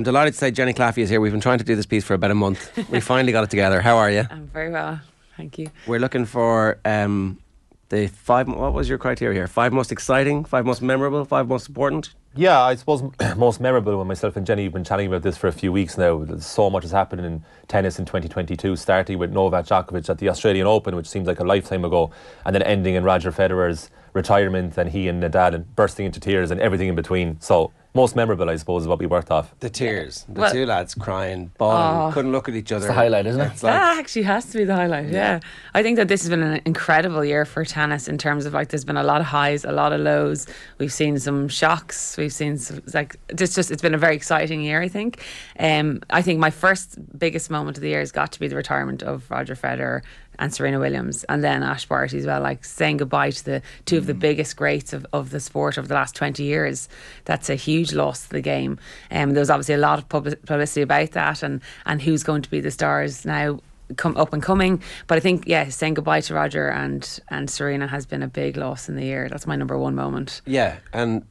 I'm delighted to say Jenny Claffey is here. We've been trying to do this piece for about a month. We finally got it together. How are you? I'm very well, thank you. We're looking for the five. What was your criteria here? 5 most exciting, 5 most memorable, 5 most important. Yeah, I suppose most memorable when myself and Jenny have been chatting about this for a few weeks now. So much has happened in tennis in 2022, starting with Novak Djokovic at the Australian Open, which seems like a lifetime ago, and then ending in Roger Federer's retirement and he and Nadal and bursting into tears and everything in between. So most memorable, I suppose, is what we worked off. The tears. The two lads crying, bawling, couldn't look at each other. It's the highlight, isn't it? That actually has to be the highlight, yeah. I think that this has been an incredible year for tennis in terms of, like, there's been a lot of highs, a lot of lows. We've seen some shocks. We've seen some, like, it's been a very exciting year, I think. I think my first biggest moment of the year has got to be the retirement of Roger Federer and Serena Williams, and then Ash Barty as well, like saying goodbye to the two of the biggest greats of the sport over the last 20 years. That's a huge loss to the game. There was obviously a lot of publicity about that and who's going to be the stars now come up and coming. But I think, saying goodbye to Roger and Serena has been a big loss in the year. That's my number one moment. Yeah, and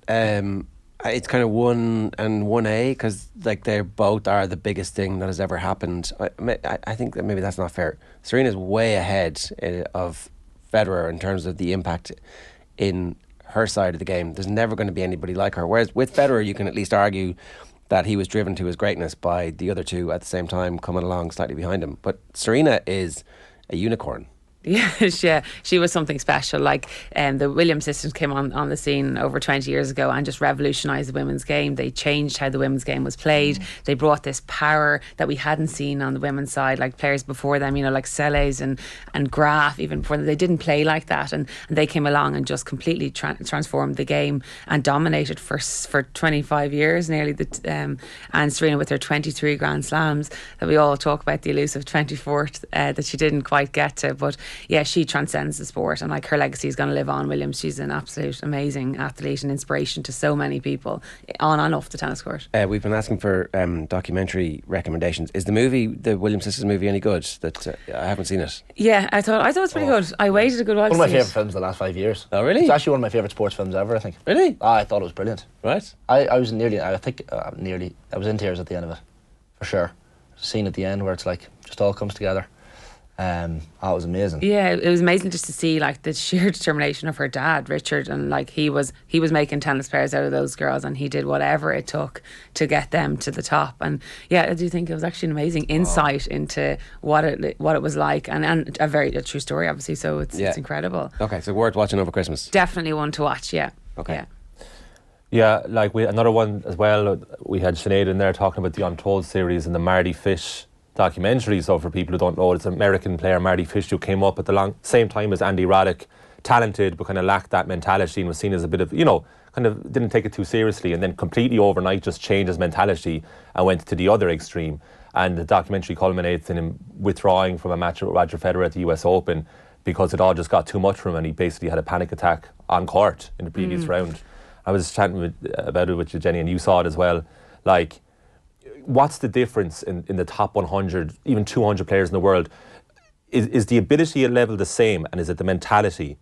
it's kind of 1 and 1A because, like, they both are the biggest thing that has ever happened. I think that maybe that's not fair. Serena's way ahead of Federer in terms of the impact in her side of the game. There's never going to be anybody like her. Whereas with Federer, you can at least argue that he was driven to his greatness by the other two at the same time coming along slightly behind him. But Serena is a unicorn. Yes, yeah, she was something special. Like, the Williams sisters came on the scene over 20 years ago and just revolutionised the women's game. They changed how the women's game was played. They brought this power that we hadn't seen on the women's side. Like, players before them, you know, like Seles and Graf, even before them, they didn't play like that. And they came along and just completely transformed the game and dominated for 25 years nearly. And Serena with her 23 Grand Slams that we all talk about, the elusive 24th that she didn't quite get to. But yeah, she transcends the sport, and like, her legacy is going to live on. Williams, she's an absolute amazing athlete and inspiration to so many people on and off the tennis court. We've been asking for documentary recommendations. Is the Williams sisters movie any good? That I haven't seen it. Yeah, I thought it was pretty good. I waited a good while. One of my favourite films of the last 5 years. Oh, really? It's actually one of my favourite sports films ever, I think. Really? I thought it was brilliant. Right. I was nearly I was in tears at the end of it, for sure. Scene at the end where it's like just all comes together. It was amazing. Yeah, it was amazing just to see, like, the sheer determination of her dad, Richard, and like he was making tennis players out of those girls, and he did whatever it took to get them to the top. And yeah, I do think it was actually an amazing insight into what it was like, and a true story, obviously. So it's incredible. Okay, so worth watching over Christmas. Definitely one to watch. Yeah. Okay. Yeah, like another one as well. We had Sinead in there talking about the Untold series and the Marty Fish documentary. So for people who don't know, it's an American player, Marty Fish, who came up at the same time as Andy Roddick, talented but kind of lacked that mentality and was seen as a bit of, kind of didn't take it too seriously, and then completely overnight just changed his mentality and went to the other extreme. And the documentary culminates in him withdrawing from a match with Roger Federer at the US Open because it all just got too much for him, and he basically had a panic attack on court in the previous round. I was chatting about it with you, Jenny, and you saw it as well. Like, what's the difference in the top 100, even 200 players in the world? Is the ability level the same, and is it the mentality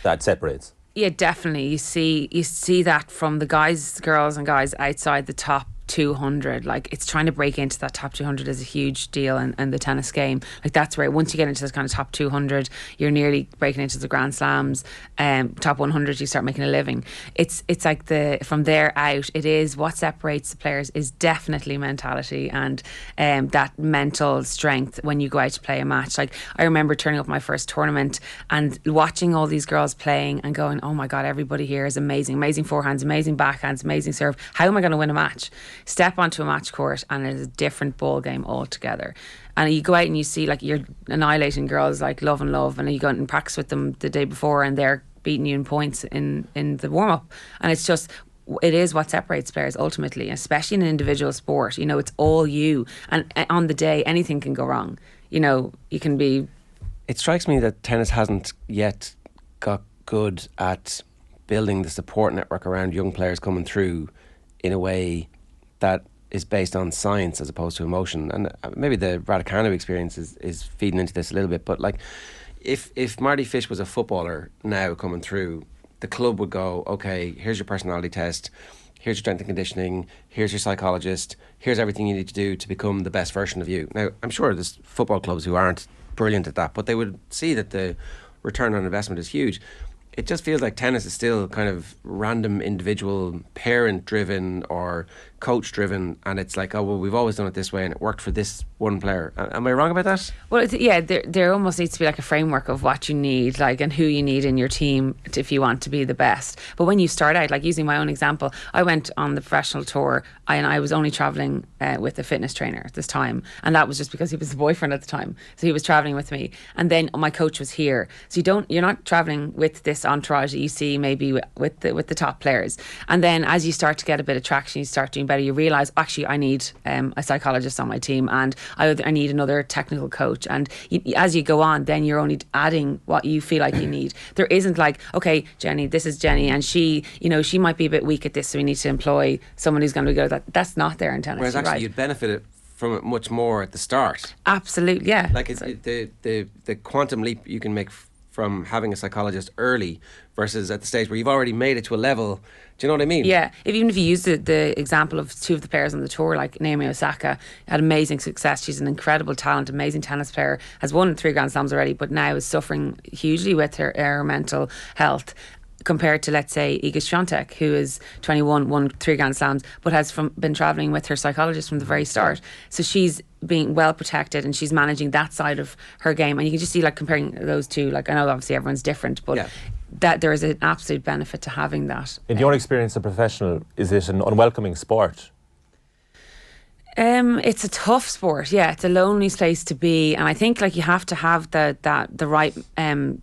that separates? Yeah, definitely. You see that from the girls and guys outside the top 200. Like, it's trying to break into that top 200 is a huge deal in the tennis game. Like, that's where once you get into this kind of top 200, you're nearly breaking into the Grand Slams. Top 100, you start making a living. It's like from there out, it is what separates the players is definitely mentality and that mental strength when you go out to play a match. Like, I remember turning up my first tournament and watching all these girls playing and going, oh my God, everybody here is amazing forehands, amazing backhands, amazing serve. How am I going to win a match? Step onto a match court and it's a different ball game altogether. And you go out and you see, like, you're annihilating girls like Love, and you go out and practice with them the day before and they're beating you in points in the warm-up. And it's just, it is what separates players ultimately, especially in an individual sport. It's all you. And on the day, anything can go wrong. You can be... It strikes me that tennis hasn't yet got good at building the support network around young players coming through in a way that is based on science as opposed to emotion. And maybe the Raducanu experience is feeding into this a little bit, but like, if Marty Fish was a footballer now coming through, the club would go, okay, here's your personality test, here's your strength and conditioning, here's your psychologist, here's everything you need to do to become the best version of you. Now, I'm sure there's football clubs who aren't brilliant at that, but they would see that the return on investment is huge. It just feels like tennis is still kind of random individual, parent-driven or coach-driven, and it's like, oh, well, we've always done it this way and it worked for this one player. Am I wrong about that? Well, yeah, there almost needs to be like a framework of what you need, like, and who you need in your team if you want to be the best. But when you start out, like using my own example, I went on the professional tour and I was only travelling with a fitness trainer at this time, and that was just because he was the boyfriend at the time, so he was travelling with me. And then my coach was here, so you're not travelling with this entourage that you see maybe with the top players. And then as you start to get a bit of traction, you start doing better, you realise, actually, I need a psychologist on my team, and I need another technical coach. And as you go on, then you're only adding what you feel like you need. There isn't like, okay, Jenny, this is Jenny, and she might be a bit weak at this, so we need to employ someone who's going to be good at that. That's not there in tennis. Whereas actually you'd benefit from it much more at the start. Absolutely, yeah. Like the quantum leap you can make from having a psychologist early versus at the stage where you've already made it to a level. Do you know what I mean? Yeah. Even if you use the example of two of the players on the tour, like Naomi Osaka, had amazing success. She's an incredible talent, amazing tennis player, has won 3 Grand Slams already, but now is suffering hugely with her mental health, compared to, let's say, Iga Swiatek, who is 21, won 3 Grand Slams, but has been travelling with her psychologist from the very start. So she's being well protected and she's managing that side of her game. And you can just see, like, comparing those two, like, I know obviously everyone's different, but that there is an absolute benefit to having that. In your experience as a professional, is it an unwelcoming sport? It's a tough sport. Yeah, it's a lonely place to be, and I think like you have to have the right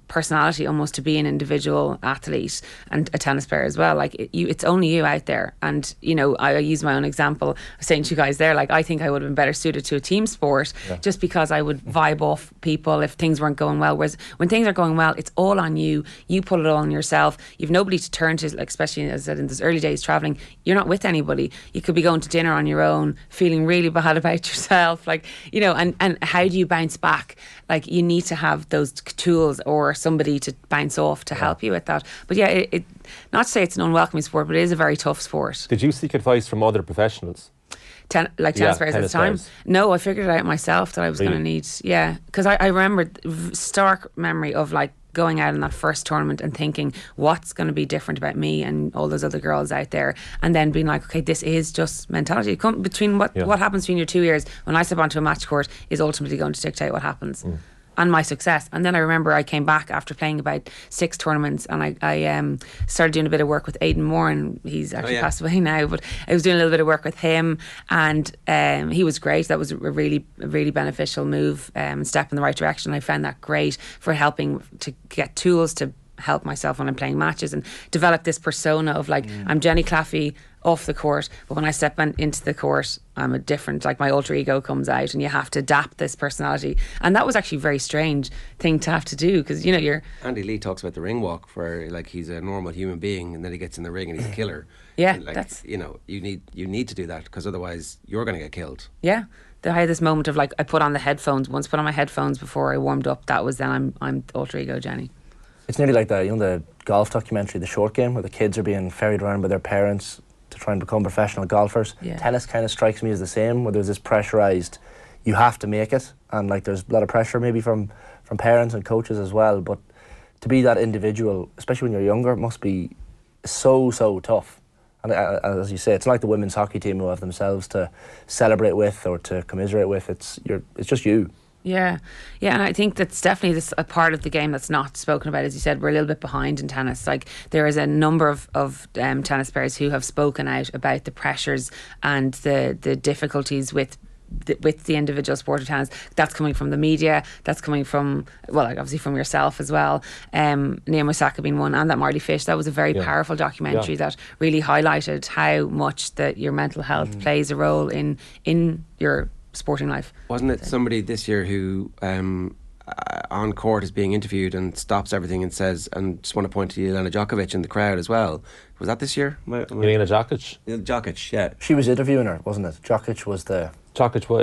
personality almost to be an individual athlete and a tennis player as well. Like it's only you out there, and I use my own example. I was saying to you guys there, like I think I would have been better suited to a team sport, just because I would vibe off people if things weren't going well. Whereas when things are going well, it's all on you. You put it all on yourself. You've nobody to turn to. Like, especially as I said in those early days traveling, you're not with anybody. You could be going to dinner on your own, feeling really bad about yourself, like, and how do you bounce back? Like, you need to have those tools or somebody to bounce off to help you with that. But yeah, it not to say it's an unwelcoming sport, but it is a very tough sport. Did you seek advice from other professionals? Tennis players at the time? Players. No, I figured it out myself that I was going to need, because I remember stark memory of like going out in that first tournament and thinking, what's going to be different about me and all those other girls out there, and then being like, okay, this is just mentality. Between what happens between your 2 years when I step onto a match court is ultimately going to dictate what happens. And my success. And then I remember I came back after playing about 6 tournaments, and I started doing a bit of work with Aidan Moore, and he's actually passed away now, but I was doing a little bit of work with him, and he was great. That was a really beneficial move, step in the right direction. I found that great for helping to get tools to help myself when I'm playing matches and develop this persona of like, I'm Jenny Claffey off the court, but when I step into the court, I'm a different, like my alter ego comes out, and you have to adapt this personality. And that was actually a very strange thing to have to do, because you're Andy Lee talks about the ring walk, where like he's a normal human being and then he gets in the ring and he's a killer. Like, that's you need to do that, because otherwise you're going to get killed. I had this moment of like, I put on my headphones before I warmed up. That was then I'm alter ego Jenny. It's nearly like the golf documentary, The Short Game, where the kids are being ferried around by their parents to try and become professional golfers. Tennis kind of strikes me as the same, where there's this pressurised, you have to make it, and like there's a lot of pressure maybe from parents and coaches as well, but to be that individual, especially when you're younger, must be so tough. And as you say, it's not like the women's hockey team who have themselves to celebrate with or to commiserate with. It's just you. Yeah, and I think that's definitely a part of the game that's not spoken about. As you said, we're a little bit behind in tennis. Like, there is a number of tennis players who have spoken out about the pressures and the difficulties with the individual sport of tennis. That's coming from the media, that's coming from, well, like obviously from yourself as well. Naomi Osaka being one, and that Marty Fish. That was a very powerful documentary that really highlighted how much that your mental health plays a role in your sporting life. Wasn't it somebody this year who on court is being interviewed and stops everything and says, and just want to point to Jelena Djokovic in the crowd as well? Was that this year? Jelena Djokovic? Djokovic, yeah. She was interviewing her, wasn't it? Djokovic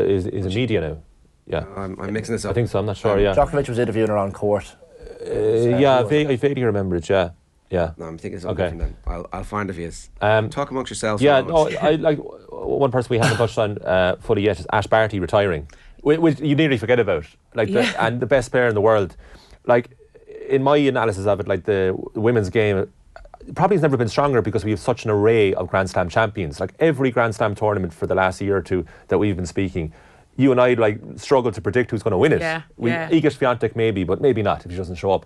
is a media now. Yeah. I'm mixing this up. I think so, I'm not sure, Djokovic was interviewing her on court. I vaguely remember it, yeah. Yeah. No, I'm thinking it's all different then. I'll find it for you. Talk amongst yourselves. Yeah, no, I like one person we haven't touched on fully yet is Ash Barty retiring, which you nearly forget about. And the best player in the world. Like, in my analysis of it, like the women's game probably has never been stronger because we have such an array of Grand Slam champions. Like every Grand Slam tournament for the last year or two that we've been speaking, you and I like struggle to predict who's going to win it. Iga Swiatek maybe, but maybe not if she doesn't show up.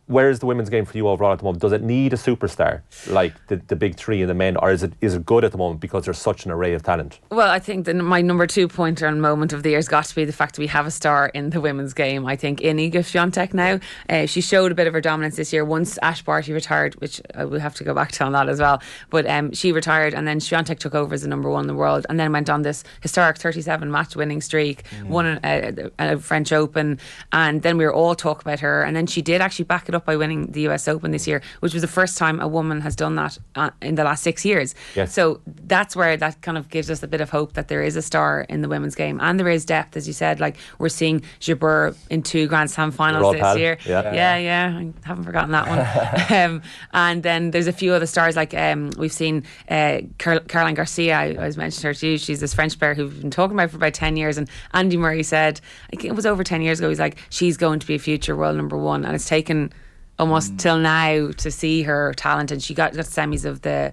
Where's the women's game for you overall at the moment? Does it need a superstar like the big three in the men, or is it good at the moment because there's such an array of talent? Well, I think my number 2 pointer and moment of the year has got to be the fact that we have a star in the women's game. I think in Iga Swiatek now, she showed a bit of her dominance this year once Ash Barty retired, which I will have to go back to on that as well. But she retired, and then Swiatek took over as the number 1 in the world, and then went on this historic 37 match winning streak, won a French Open, and then we were all talking about her, and then she did actually back it up by winning the US Open this year, which was the first time a woman has done that in the last 6 years. Yes. So that's where that kind of gives us a bit of hope that there is a star in the women's game, and there is depth, as you said. Like, we're seeing Jabeur in 2 Grand Slam finals this year. Yeah, I haven't forgotten that one. And then there's a few other stars, like we've seen Caroline Garcia. I was mentioning her to you. She's this French player who we've been talking about for about 10 years, and Andy Murray said, I think it was over 10 years ago, he's like, she's going to be a future world number 1, and it's taken almost till now to see her talent, and she got semis of the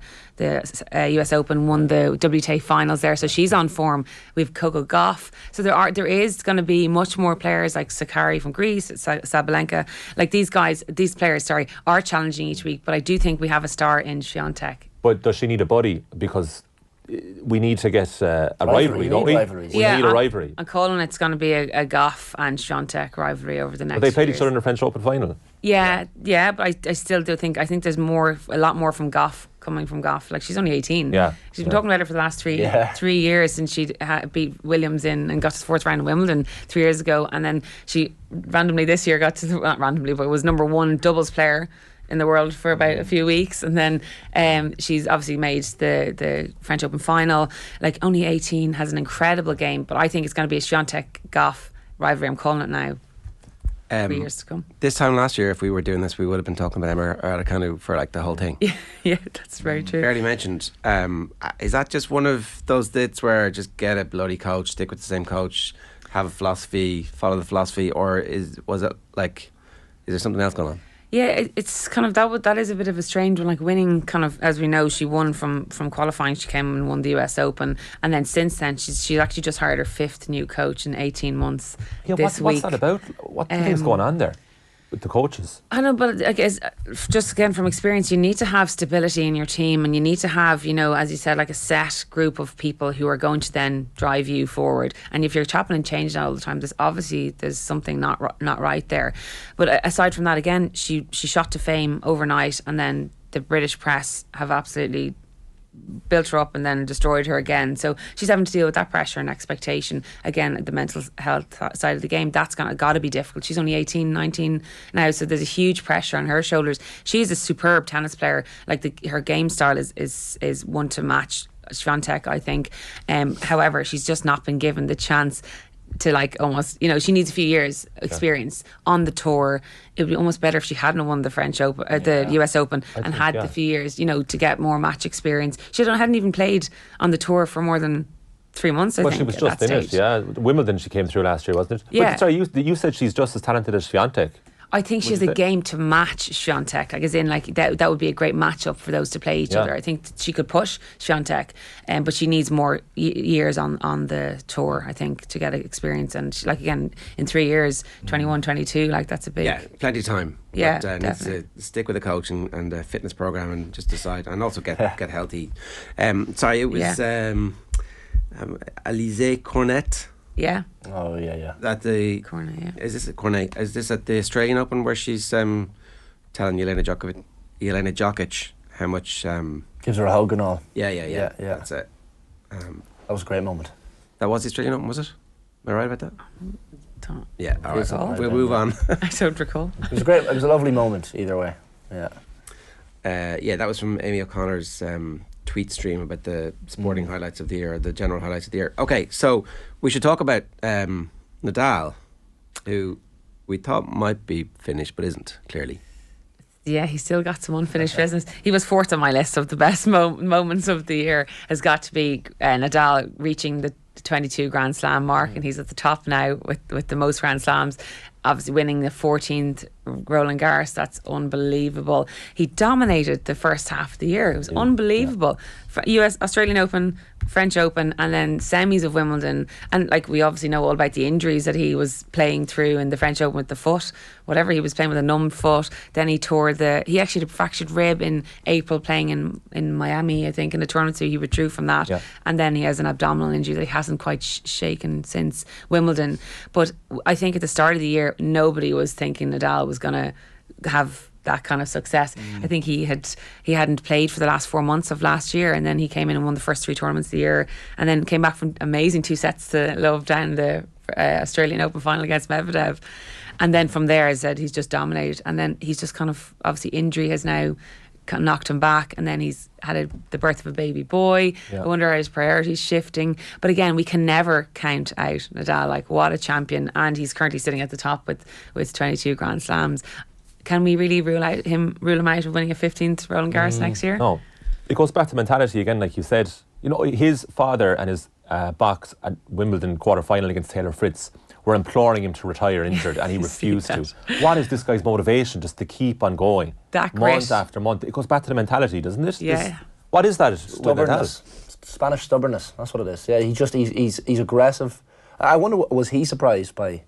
US Open, won the WTA finals there, so she's on form. We've Coco Gauff, so there is going to be much more players like Sakari from Greece, Sabalenka, like these players are challenging each week, but I do think we have a star in Swiatek. But does she need a buddy? Because we need to get a rivalry, don't we? We need a rivalry. And Colm, it's going to be a Gauff and Swiatek rivalry over the next. But they played years. each other in the French Open final. Yeah, but I still do think there's a lot more from Gauff, coming from Gauff. Like, she's only 18. Yeah, she's been talking about it for the last 3 years since she beat Williams in and got to the 4th round of Wimbledon 3 years ago, and then she randomly this year got to not randomly, but was number 1 doubles player in the world for about a few weeks, and then she's obviously made the French Open final. Like, only 18, has an incredible game, but I think it's going to be a Swiatek Gauff rivalry. I'm calling it now. 3 years to come. This time last year, if we were doing this, we would have been talking about Emma Raducanu for like the whole thing. Yeah, that's very true. Barely mentioned. Is that just one of those bits where just get a bloody coach, stick with the same coach, have a philosophy, follow the philosophy, or is there something else going on? Yeah, it's kind of that is a bit of a strange one. Like, winning, kind of, as we know, she won from qualifying. She came and won the US Open, and then since then she's actually just hired her 5th new coach in 18 months. Yeah, what's that about? What do you think's going on there with the coaches? I know, but I guess just again from experience, you need to have stability in your team, and you need to have, as you said, like a set group of people who are going to then drive you forward. And if you're chopping and changing all the time, there's something not right there. But aside from that, again, she shot to fame overnight, and then the British press have absolutely built her up and then destroyed her again. So she's having to deal with that pressure and expectation. Again, the mental health side of the game, that's got to be difficult. She's only 18, 19 now, so there's a huge pressure on her shoulders. She's a superb tennis player. Like, her game style is one to match Swiatek, I think. However, she's just not been given the chance to, like, almost, she needs a few years experience on the tour. It would be almost better if she hadn't won the French Open, the US Open, and had the few years, to get more match experience. She hadn't even played on the tour for more than 3 months, I think. Well, she was just in it, yeah. Wimbledon she came through last year, wasn't it? Yeah. But, sorry, you said she's just as talented as Swiatek. I think she has a game to match Swiatek. Like, as in, like, that would be a great matchup for those to play each other. I think she could push Swiatek, but she needs more years on the tour, I think, to get experience. And like, again, in 3 years, 21, 22, like, that's a big... Yeah, plenty of time. Yeah, but, needs to stick with a coach and a fitness program and just decide, and also get healthy. Sorry, it was Alizé Cornet. Yeah. Oh, yeah. At the Cornet, yeah. Is this at Cornet? Is this at the Australian Open where she's telling Jelena Djokovic how much gives her a hug and all. Yeah. That's it. That was a great moment. That was the Australian Open, was it? Am I right about that? Yeah, all right. Recall. We'll move on. I don't recall. It was great. It was a lovely moment either way. Yeah. That was from Amy O'Connor's tweet stream about the sporting highlights of the year, the general highlights of the year. Okay, so we should talk about Nadal, who we thought might be finished but isn't, clearly. Yeah, he's still got some unfinished business. He was fourth on my list of the best moments of the year. Has got to be Nadal reaching the 22 Grand Slam mark, and he's at the top now with the most Grand Slams. Obviously winning the 14th Roland Garros, that's unbelievable. He dominated the first half of the year. It was unbelievable. US, Australian Open, French Open, and then semis of Wimbledon. And like, we obviously know all about the injuries that he was playing through in the French Open with the foot, whatever. He was playing with a numbed foot. Then he he actually had a fractured rib in April playing in Miami, I think, in a tournament, so he withdrew from that. Yeah. And then he has an abdominal injury that he hasn't quite shaken since Wimbledon. But I think at the start of the year, nobody was thinking Nadal was going to have that kind of success. I think he hadn't played for the last 4 months of last year, and then he came in and won the first 3 tournaments of the year, and then came back from amazing 2 sets to love down the Australian Open final against Medvedev, and then from there, as I said, he's just dominated. And then he's just kind of, obviously injury has now kind of knocked him back, and then he's had the birth of a baby boy. I wonder how his priorities shifting. But again, we can never count out Nadal. Like, what a champion, and he's currently sitting at the top with 22 Grand Slams. Can we really rule him out of winning a 15th Roland Garros next year? No. It goes back to mentality again, like you said. You know, his father and his box at Wimbledon quarter-final against Taylor Fritz were imploring him to retire injured, and he refused to. What is this guy's motivation just to keep on going? That month after month. It goes back to the mentality, doesn't it? Yeah. What is that? Stubbornness. Spanish stubbornness. That's what it is. Yeah, he's aggressive. I wonder, was he surprised by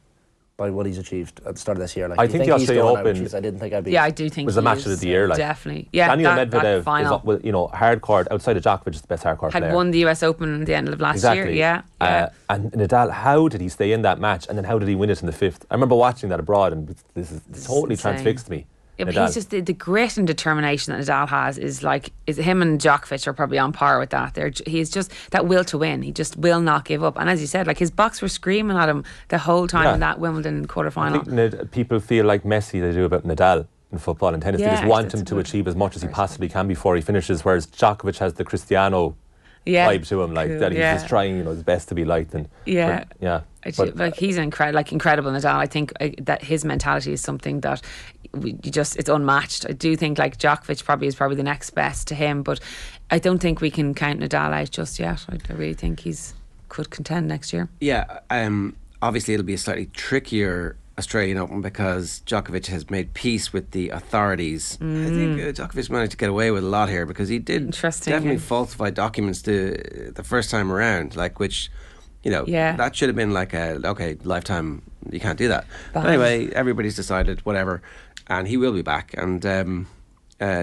what he's achieved at the start of this year? Like, I think the Australian Open. I didn't think I'd be. Yeah, I do think was the match of the year. Like, definitely. Yeah, Daniel Medvedev is, you know, hardcourt outside of Djokovic is the best hardcourt player. Had won the US Open at the end of last year. Yeah. And Nadal, how did he stay in that match, and then how did he win it in the 5th? I remember watching that abroad, and this totally transfixed me. Yeah, but he's just the grit and determination that Nadal has is him and Djokovic are probably on par with that. He's just that will to win. He just will not give up. And as you said, like, his box were screaming at him the whole time in that Wimbledon quarterfinal. I think people feel like Messi they do about Nadal in football and tennis. They just want him to achieve as much as he possibly can before he finishes. Whereas Djokovic has the Cristiano vibe to him, like that he's just trying, you know, his best to be liked. And like, he's incredible Nadal. I think that his mentality is something that it's unmatched. I do think like Djokovic is probably the next best to him, but I don't think we can count Nadal out just yet. I really think he's could contend next year. Yeah, obviously it'll be a slightly trickier Australian Open because Djokovic has made peace with the authorities. I think Djokovic managed to get away with a lot here because he did definitely falsify documents the first time around, like, which, you know, that should have been like lifetime, you can't do that. But anyway, everybody's decided whatever, and he will be back, and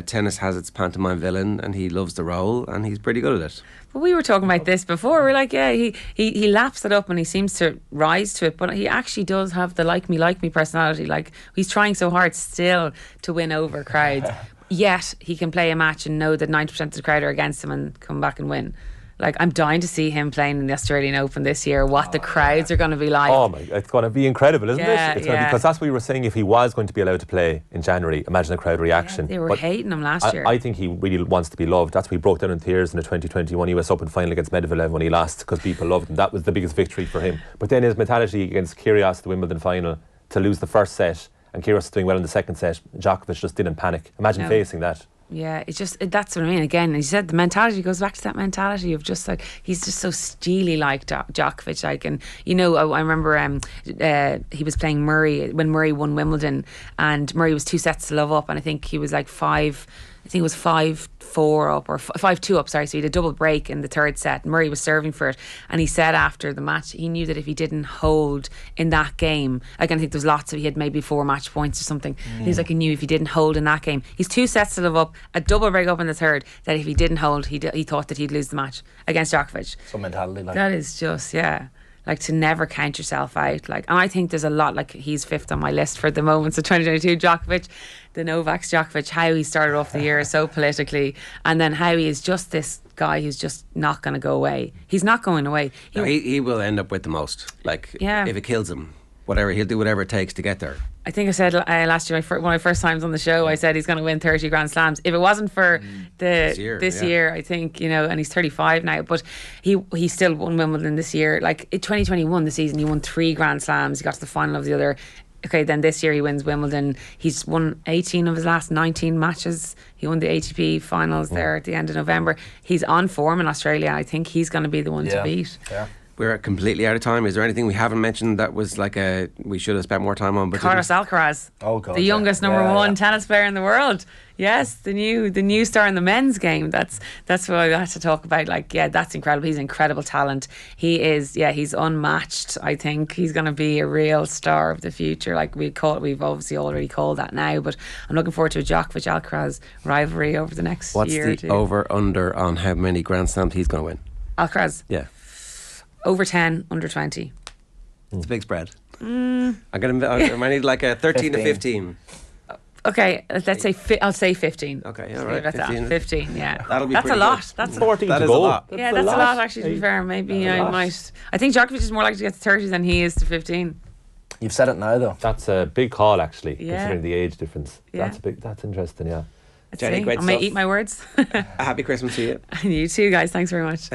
tennis has its pantomime villain, and he loves the role, and he's pretty good at it. But we were talking about this before. We're like, he laps it up and he seems to rise to it, but he actually does have the like me personality. Like, he's trying so hard still to win over crowds, yet he can play a match and know that 90% of the crowd are against him and come back and win. Like, I'm dying to see him playing in the Australian Open this year, what the crowds are going to be like. Oh my, it's going to be incredible, isn't it? Because that's what we were saying, if he was going to be allowed to play in January, imagine the crowd reaction. They were hating him last year. I think he really wants to be loved. That's why he broke down in tears in the 2021 US Open final against Medvedev when he lost, because people loved him. That was the biggest victory for him. But then his mentality against Kyrgios, the Wimbledon final, to lose the first set, and Kyrgios was doing well in the second set, Djokovic just didn't panic. Imagine facing that. Yeah, that's what I mean. Again, as you said, the mentality goes back to that mentality of just like, he's just so steely like Djokovic. Like, and you know, I remember he was playing Murray when Murray won Wimbledon, and Murray was 2 sets to love up, and I think he was like 5-4 up or 5-2 up, sorry. So he had a double break in the third set. Murray was serving for it, and he said after the match he knew that if he didn't hold in that game, like, I think there was he had maybe 4 match points or something. He's like, he knew if he didn't hold in that game, he's 2 sets to live up, a double break up in the third, that if he didn't hold, he thought that he'd lose the match against Djokovic. Some mentality like that is just like, to never count yourself out. Like, and I think there's a lot, like, he's 5th on my list for the moments of 2022. Djokovic, the Novak's Djokovic, how he started off the year so politically, and then how he is just this guy who's just not going to go away. He's not going away. He will end up with the most. Like, if it kills him, whatever, he'll do whatever it takes to get there. I think I said last year, one of my first times on the show, I said he's going to win 30 Grand Slams. If it wasn't for this year, I think, you know, and he's 35 now, but he still won Wimbledon this year. Like, in 2021, the season, he won 3 Grand Slams. He got to the final of the other okay, then this year he wins Wimbledon. He's won 18 of his last 19 matches. He won the ATP finals there at the end of November. He's on form in Australia. I think he's going to be the one to beat. Yeah. We're completely out of time. Is there anything we haven't mentioned that was like we should have spent more time on? But Carlos Alcaraz, Oh God, the youngest number one tennis player in the world. Yes, the new star in the men's game. That's what I had to talk about. Like, yeah, that's incredible. He's an incredible talent. He is, he's unmatched. I think he's going to be a real star of the future. Like we've obviously already called that now, but I'm looking forward to a Djokovic Alcaraz rivalry over the next year. What's the over under on how many Grand Slams he's going to win? Alcaraz? Yeah. Over 10, under 20. It's a big spread. I need like a 13 to 15. Okay, let's say I'll say 15. Okay, all right. 15, yeah. That'll be that's a pretty lot. good. That's 14 that to is go. a lot. that's a lot actually, to be fair. Maybe I might. I think Djokovic is more likely to get to 30 than he is to 15. You've said it now, though. That's a big call, actually, Yeah. considering the age difference. Yeah. That's interesting, yeah. Let's Jenny, see. great I may stuff. eat my words. A happy Christmas to you. And you too, guys. Thanks very much.